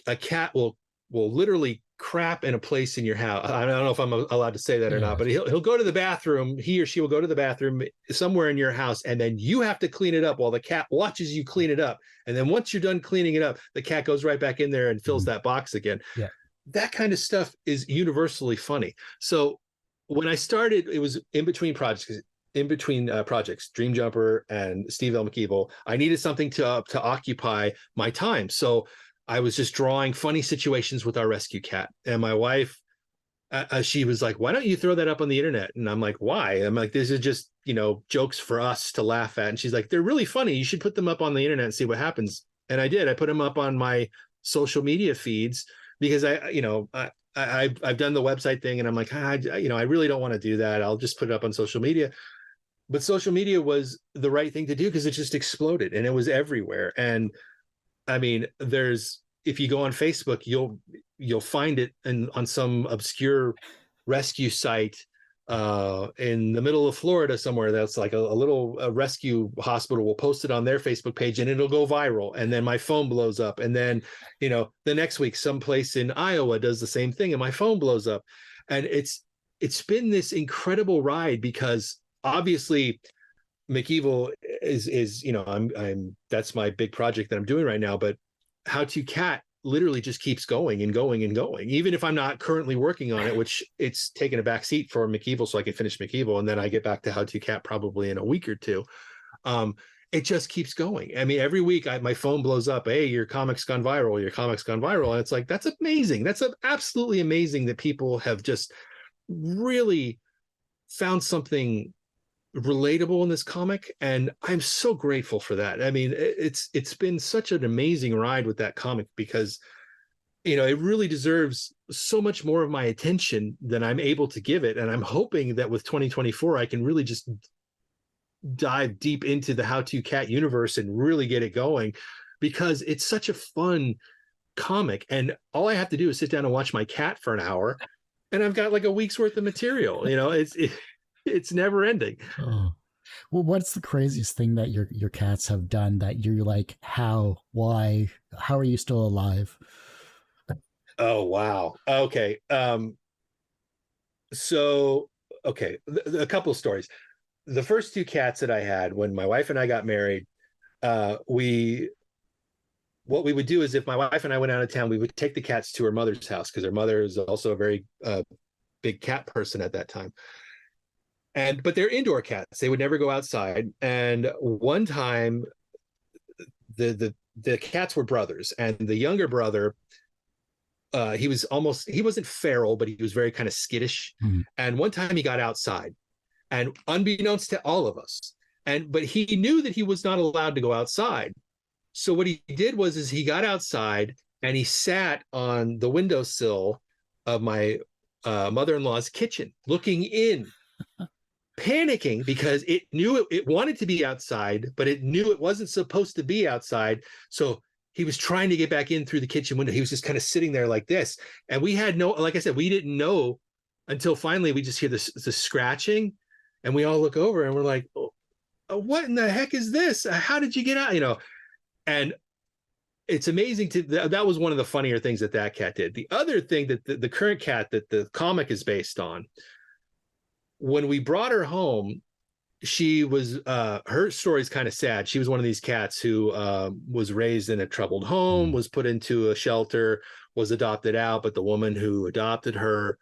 a cat will literally crap in a place in your house. I don't know if I'm allowed to say that or not, but he'll go to the bathroom. He or she will go to the bathroom somewhere in your house, and then you have to clean it up while the cat watches you clean it up. And then once you're done cleaning it up, the cat goes right back in there and fills that box again. Yeah. That kind of stuff is universally funny. So when I started, it was in between projects, Dream Jumper and Steve L. McEvil. I needed something to occupy my time. So I was just drawing funny situations with our rescue cat. And my wife, she was like, why don't you throw that up on the internet? And I'm like, why? I'm like, this is just, jokes for us to laugh at. And she's like, they're really funny. You should put them up on the internet and see what happens. And I did. I put them up on my social media feeds because I've done the website thing, and I'm like, I really don't want to do that. I'll just put it up on social media. But social media was the right thing to do because it just exploded and it was everywhere. And I mean, if you go on Facebook, you'll find it on some obscure rescue site in the middle of Florida somewhere. That's like a little rescue hospital will post it on their Facebook page, and it'll go viral. And then my phone blows up. And then, the next week, someplace in Iowa does the same thing, and my phone blows up. And it's been this incredible ride because obviously McEvil is I'm that's my big project that I'm doing right now, but How to Cat literally just keeps going and going and going, even if I'm not currently working on it, which it's taken a back seat for McEvil so I can finish McEvil, and then I get back to How to Cat probably in a week or two. It just keeps going. I mean, every week my phone blows up, hey, your comic's gone viral, and it's like, that's amazing. That's absolutely amazing that people have just really found something relatable in this comic, and I'm so grateful for that. I mean, it's been such an amazing ride with that comic because it really deserves so much more of my attention than I'm able to give it, and I'm hoping that with 2024 I can really just dive deep into the How to Cat universe and really get it going, because it's such a fun comic, and all I have to do is sit down and watch my cat for an hour and I've got like a week's worth of material. It's never ending. Oh. Well, what's the craziest thing that your cats have done that you're like, why, how are you still alive? Oh, wow. Okay. So, okay. A couple of stories. The first two cats that I had when my wife and I got married, what we would do is if my wife and I went out of town, we would take the cats to her mother's house because her mother is also a very big cat person at that time. But they're indoor cats. They would never go outside. And one time the cats were brothers, and the younger brother, he wasn't feral, but he was very kind of skittish. Mm-hmm. And one time he got outside, and unbeknownst to all of us, but he knew that he was not allowed to go outside. So what he did was he got outside and he sat on the windowsill of my mother-in-law's kitchen, looking in, panicking because it knew it wanted to be outside, but it knew it wasn't supposed to be outside. So he was trying to get back in through the kitchen window. He was just kind of sitting there like this. And we had like I said, we didn't know until finally we just hear the scratching, and we all look over and we're like, oh, what in the heck is this? How did you get out? And it's amazing that was one of the funnier things that cat did. The other thing that the current cat that the comic is based on, when we brought her home, she was her story's kind of sad. She was one of these cats who was raised in a troubled home, was put into a shelter, was adopted out, but the woman who adopted her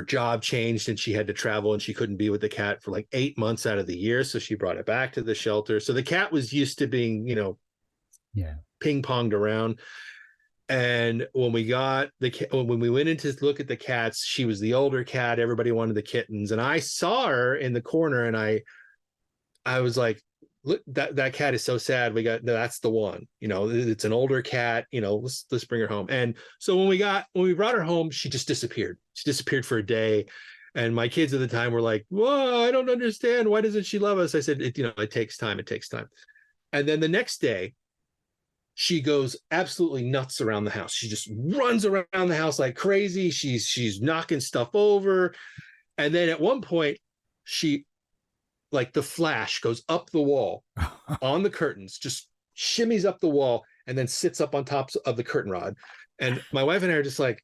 job changed and she had to travel, and she couldn't be with the cat for like 8 months out of the year. So she brought it back to the shelter. So the cat was used to being, ping-ponged around. And when we went in to look at the cats, she was the older cat. Everybody wanted the kittens. And I saw her in the corner, and I was like, look, that cat is so sad. That's the one, it's an older cat, let's bring her home. And so when we brought her home, she just disappeared. She disappeared for a day. And my kids at the time were like, whoa, I don't understand. Why doesn't she love us? I said, it takes time. It takes time. And then the next day, she goes absolutely nuts around the house. She just runs around the house like crazy. She's knocking stuff over. And then at one point, she, like the flash, goes up the wall on the curtains, just shimmies up the wall, and then sits up on top of the curtain rod. And my wife and I are just like,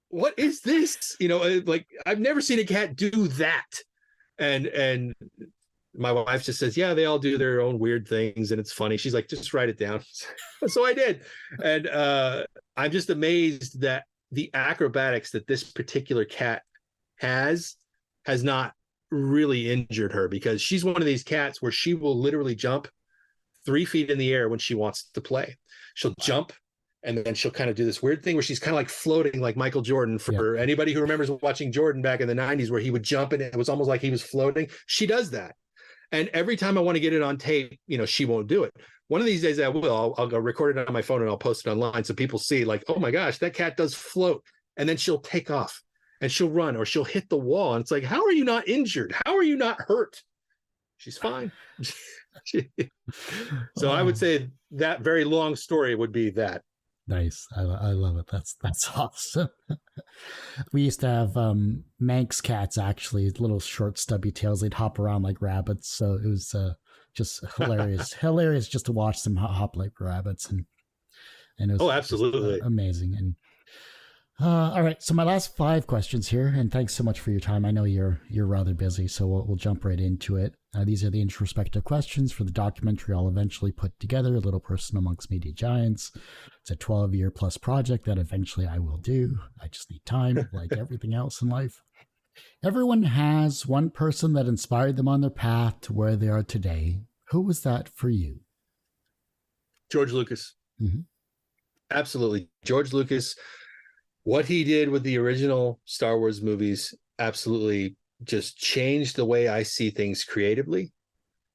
what is this? Like, I've never seen a cat do that. And my wife just says, yeah, they all do their own weird things, and it's funny. She's like, just write it down. So I did. And I'm just amazed that the acrobatics that this particular cat has not really injured her, because she's one of these cats where she will literally jump 3 feet in the air when she wants to play. She'll jump, and then she'll kind of do this weird thing where she's kind of like floating, like Michael Jordan. For anybody who remembers watching Jordan back in the 90s, where he would jump and it was almost like he was floating. She does that. And every time I want to get it on tape, she won't do it. One of these days I will. I'll go record it on my phone and I'll post it online so people see, like, oh my gosh, that cat does float. And then she'll take off and she'll run, or she'll hit the wall. And it's like, how are you not injured? How are you not hurt? She's fine. So I would say that very long story would be that. Nice. I love it. That's awesome. We used to have Manx cats, actually, little short stubby tails. They'd hop around like rabbits. So it was just hilarious. Hilarious just to watch them hop like rabbits. And it was absolutely amazing. And all right. So my last 5 questions here, and thanks so much for your time. I know you're rather busy, so we'll jump right into it. These are the introspective questions for the documentary I'll eventually put together, A Little Person Amongst Media Giants. It's a 12-year plus project that eventually I will do. I just need time, like everything else in life. Everyone has one person that inspired them on their path to where they are today. Who was that for you? George Lucas. Mm-hmm. Absolutely. George Lucas. What he did with the original Star Wars movies absolutely just changed the way I see things creatively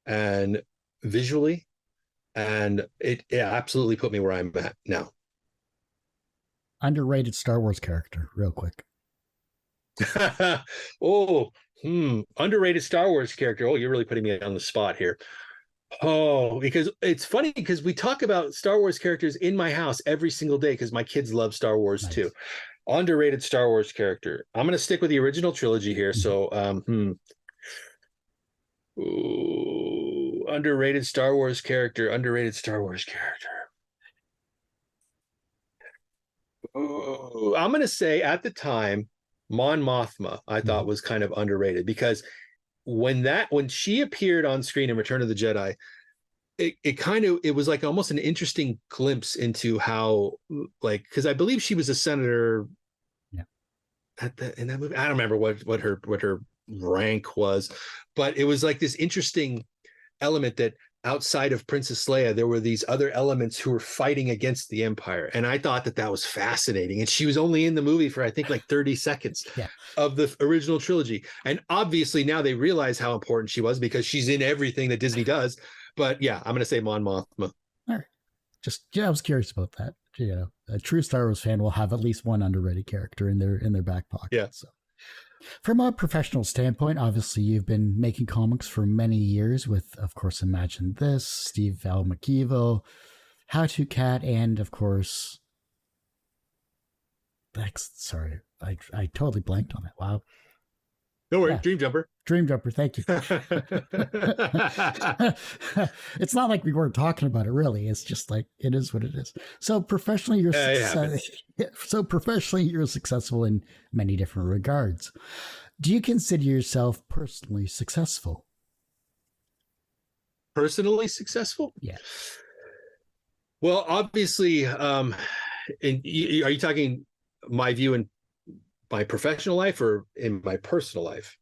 and visually. And it absolutely put me where I'm at now. Underrated Star Wars character, real quick. Underrated Star Wars character. Oh, you're really putting me on the spot here. Oh, because it's funny, because we talk about Star Wars characters in my house every single day, because my kids love Star Wars too. Underrated Star Wars character. I'm going to stick with the original trilogy here. So, underrated Star Wars character. I'm going to say at the time, Mon Mothma, I thought was kind of underrated, because when she appeared on screen in Return of the Jedi, it was like almost an interesting glimpse into how, like, because I believe she was a senator in that movie. I don't remember what her rank was, but it was like this interesting element that outside of Princess Leia, there were these other elements who were fighting against the Empire. And I thought that was fascinating. And she was only in the movie for, I think, like 30 seconds of the original trilogy. And obviously now they realize how important she was, because she's in everything that Disney does. But yeah, I'm going to say Mon Mothma. All right. I was curious about that. A true Star Wars fan will have at least one underrated character in their back pocket. Yeah. So. From a professional standpoint, obviously you've been making comics for many years with, of course, Imagine This, Steve L. McEvil, How To Cat, and of course, sorry, I totally blanked on that. Wow. Don't worry, Dream Jumper. Dream Jumper, thank you. It's not like we weren't talking about it, really. It's just like, it is what it is. So professionally, you're successful in many different regards. Do you consider yourself personally successful? Personally successful? Yeah. Well, obviously, are you talking my view in my professional life or in my personal life?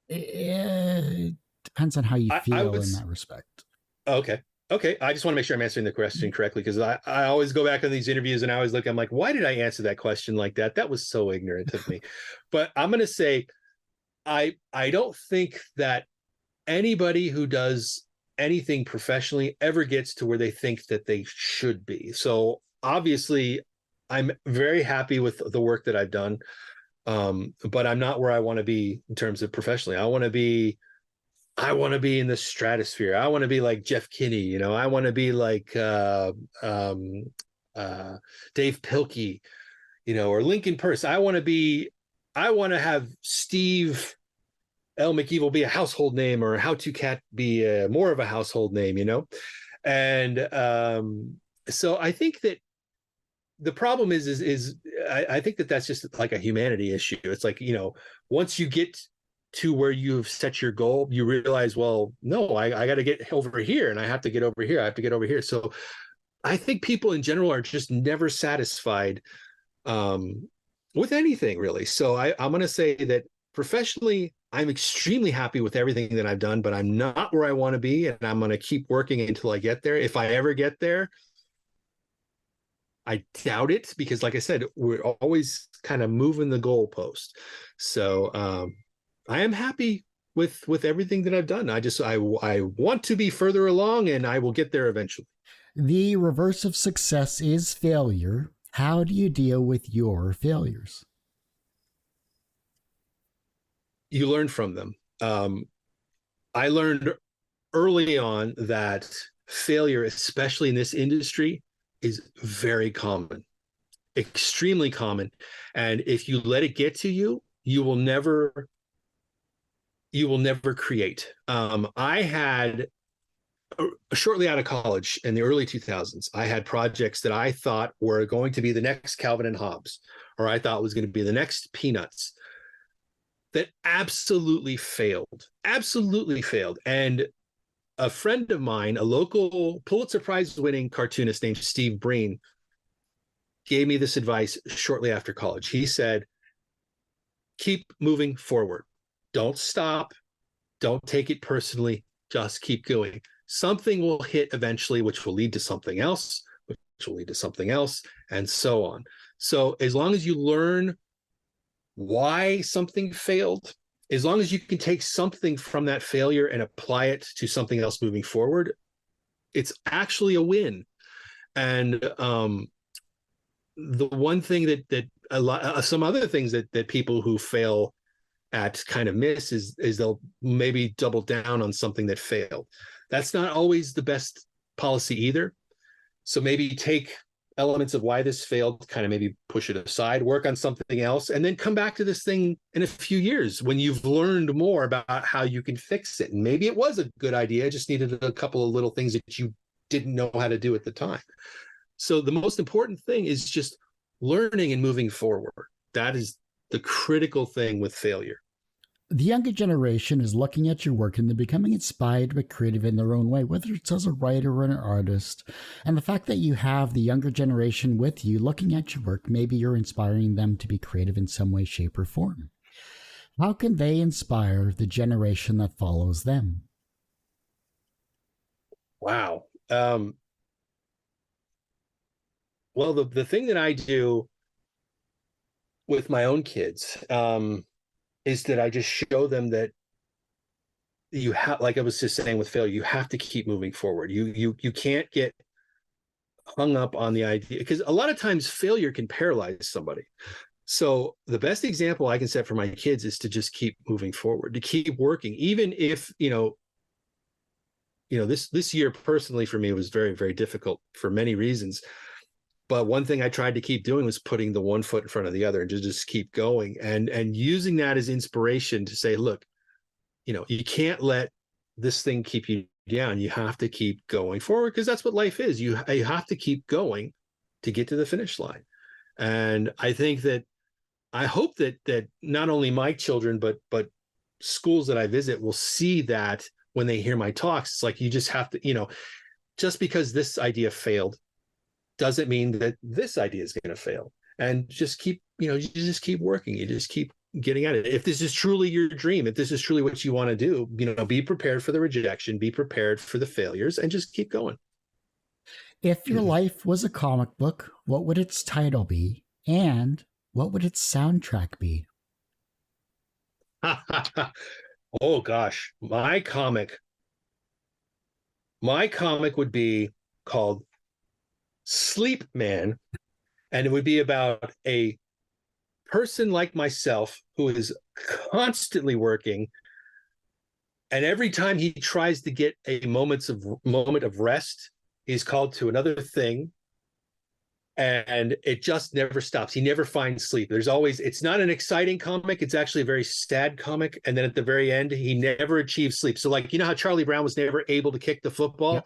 It depends on how you feel in that respect. Okay. I just want to make sure I'm answering the question correctly, because I always go back on these interviews and I always I'm like, why did I answer that question like that? That was so ignorant of me. But I'm going to say, I don't think that anybody who does anything professionally ever gets to where they think that they should be. So obviously, I'm very happy with the work that I've done, but I'm not where I want to be in terms of professionally. I want to be in the stratosphere. I want to be like Jeff Kinney, you know. I want to be like Dave Pilkey, you know, or Lincoln Purse. I want to have Steve L. McEvil be a household name, or How to Cat be more of a household name, you know? And so I think that the problem is I think that that's just like a humanity issue. It's like, you know, once you get to where you've set your goal, you realize, well, no, I got to get over here, and I have to get over here. I have to get over here. So I think people in general are just never satisfied with anything, really. So I'm going to say that professionally, I'm extremely happy with everything that I've done, but I'm not where I want to be, and I'm going to keep working until I get there. If I ever get there, I doubt it, because like I said, we're always kind of moving the goalpost. So I am happy with everything that I've done. I want to be further along, and I will get there eventually. The reverse of success is failure. How do you deal with your failures? You learn from them. I learned early on that failure, especially in this industry, is very common, extremely common. And if you let it get to you, you will never create. I had shortly out of college in the early 2000s, I had projects that I thought were going to be the next Calvin and Hobbes, or I thought was going to be the next Peanuts, that absolutely failed. And a friend of mine, a local Pulitzer Prize winning cartoonist named Steve Breen, gave me this advice shortly after college. He said, keep moving forward. Don't stop. Don't take it personally. Just keep going. Something will hit eventually, which will lead to something else, which will lead to something else, and so on. So as long as you learn why something failed, as long as you can take something from that failure and apply it to something else moving forward, it's actually a win. And the one thing that a lot, some other things that people who fail at kind of miss is they'll maybe double down on something that failed. That's not always the best policy either. So maybe take elements of why this failed, kind of maybe push it aside, work on something else, and then come back to this thing in a few years when you've learned more about how you can fix it. And maybe it was a good idea, just needed a couple of little things that you didn't know how to do at the time. So the most important thing is just learning and moving forward. That is the critical thing with failure. The younger generation is looking at your work and they're becoming inspired but creative in their own way, whether it's as a writer or an artist. And the fact that you have the younger generation with you looking at your work, maybe you're inspiring them to be creative in some way, shape, or form. How can they inspire the generation that follows them? Wow. Well, the thing that I do with my own kids is that I just show them that you have, like I was just saying with failure, you have to keep moving forward. You can't get hung up on the idea, because a lot of times failure can paralyze somebody. So the best example I can set for my kids is to just keep moving forward, to keep working, even if, this year personally for me was very, very difficult for many reasons. But one thing I tried to keep doing was putting the one foot in front of the other and just keep going, and using that as inspiration to say, look, you can't let this thing keep you down. You have to keep going forward, because that's what life is. You have to keep going to get to the finish line. And I think that I hope that not only my children, but schools that I visit will see that when they hear my talks. It's like, you just have to, just because this idea failed doesn't mean that this idea is going to fail. And just keep, you just keep working. You just keep getting at it. If this is truly your dream, if this is truly what you want to do, be prepared for the rejection, be prepared for the failures, and just keep going. If your life was a comic book, what would its title be? And what would its soundtrack be? Oh gosh, my comic would be called Sleep Man, and it would be about a person like myself who is constantly working, and every time he tries to get a moment of rest, he's called to another thing, and it just never stops. He never finds sleep. It's not an exciting comic. It's actually a very sad comic. And then at the very end, he never achieves sleep. So, like, you know how Charlie Brown was never able to kick the Yep. football?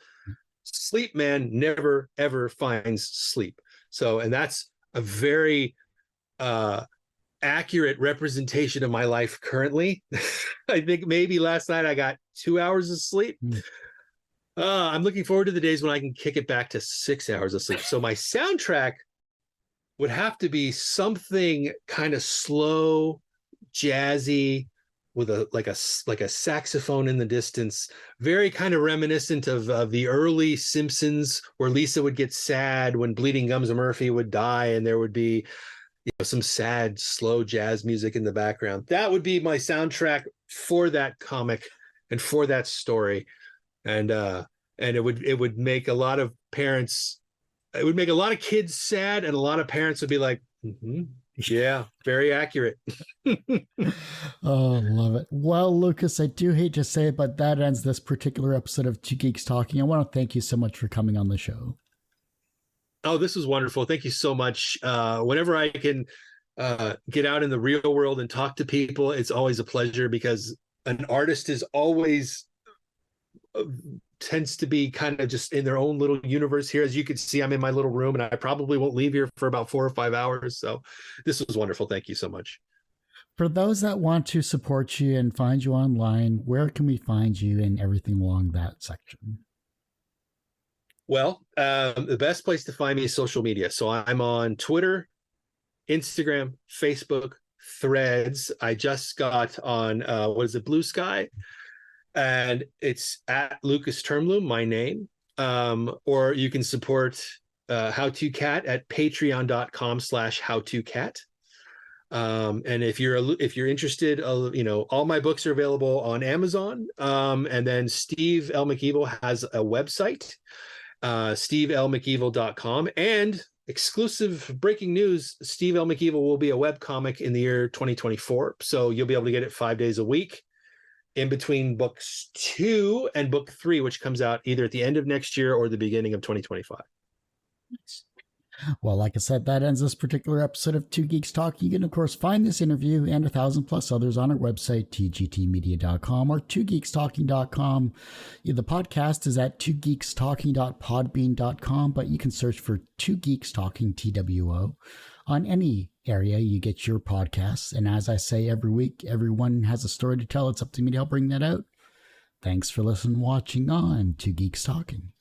Sleep Man never, ever finds sleep. So, and that's a very accurate representation of my life currently. I think maybe last night I got 2 hours of sleep. I'm looking forward to the days when I can kick it back to 6 hours of sleep. So my soundtrack would have to be something kind of slow, jazzy, with a saxophone in the distance, very kind of reminiscent of the early Simpsons, where Lisa would get sad when Bleeding Gums Murphy would die, and there would be some sad, slow jazz music in the background. That would be my soundtrack for that comic and for that story. And it would make a lot of parents, it would make a lot of kids sad, and a lot of parents would be like, yeah, very accurate. Oh, love it. Well, Lucas, I do hate to say it, but that ends this particular episode of Two Geeks Talking. I want to thank you so much for coming on the show. Oh, this was wonderful. Thank you so much. Whenever I can get out in the real world and talk to people, it's always a pleasure, because an artist is always tends to be kind of just in their own little universe here. As you can see, I'm in my little room, and I probably won't leave here for about 4 or 5 hours. So this was wonderful. Thank you so much. For those that want to support you and find you online, where can we find you and everything along that section? Well, the best place to find me is social media. So I'm on Twitter, Instagram, Facebook, Threads. I just got on Blue Sky, and it's at Lucas Turnbloom, my name. Or you can support How To Cat at patreon.com/howtocat. And if you're interested, all my books are available on Amazon. And then Steve L. McEvil has a website, stevelmcevil.com. And exclusive breaking news, Steve L. McEvil will be a webcomic in the year 2024. So you'll be able to get it 5 days a week in between books 2 and book 3, which comes out either at the end of next year or the beginning of 2025. Well, like I said, that ends this particular episode of Two Geeks Talking. You can, of course, find this interview and 1,000+ others on our website, tgtmedia.com or twogeekstalking.com. The podcast is at twogeekstalking.podbean.com, but you can search for Two Geeks Talking, TWO, on any area you get your podcasts. And as I say every week, everyone has a story to tell. It's up to me to help bring that out. Thanks for listening and watching on Two Geeks Talking.